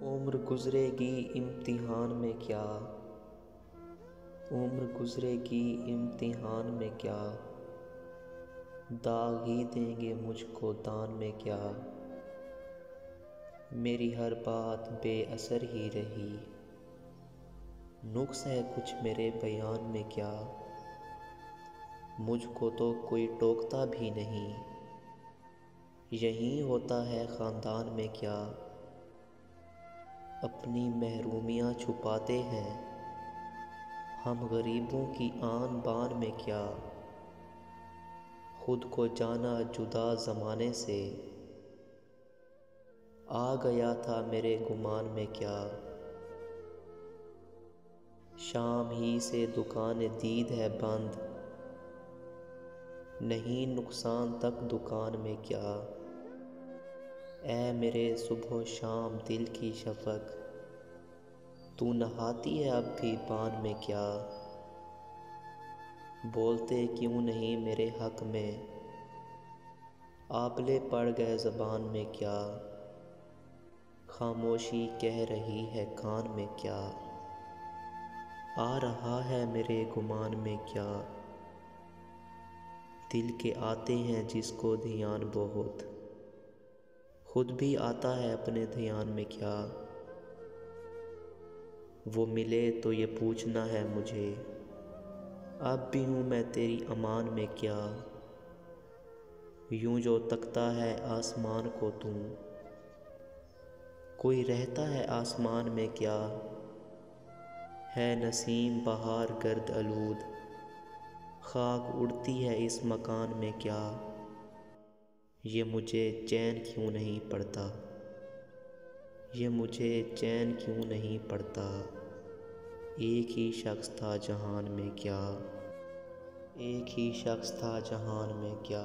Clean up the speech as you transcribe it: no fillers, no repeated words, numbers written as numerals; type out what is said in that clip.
उम्र गुजरेगी इम्तिहान में क्या, उम्र गुजरेगी इम्तिहान में क्या, दाग ही देंगे मुझको दान में क्या। मेरी हर बात बेअसर ही रही, नुक्स है कुछ मेरे बयान में क्या। मुझको तो कोई टोकता भी नहीं, यही होता है ख़ानदान में क्या। अपनी महरूमियाँ छुपाते हैं हम गरीबों की आन बान में क्या। खुद को जाना जुदा ज़माने से, आ गया था मेरे गुमान में क्या। शाम ही से दुकान दीद है बंद, नहीं नुकसान तक दुकान में क्या। ऐ मेरे सुबह शाम दिल की शफ़क़, तू नहाती है अब भी पान में क्या। बोलते क्यों नहीं मेरे हक़ में, आबले पड़ गए ज़बान में क्या। खामोशी कह रही है कान में क्या, आ रहा है मेरे गुमान में क्या। दिल के आते हैं जिसको ध्यान बहुत, खुद भी आता है अपने ध्यान में क्या। वो मिले तो ये पूछना है मुझे, अब भी हूँ मैं तेरी अमान में क्या। यूं जो तकता है आसमान को तू, कोई रहता है आसमान में क्या। है नसीम बहार गर्द आलूद, खाक उड़ती है इस मकान में क्या। ये मुझे चैन क्यों नहीं पड़ता, ये मुझे चैन क्यों नहीं पड़ता। एक ही शख्स था जहान में क्या, एक ही शख्स था जहान में क्या।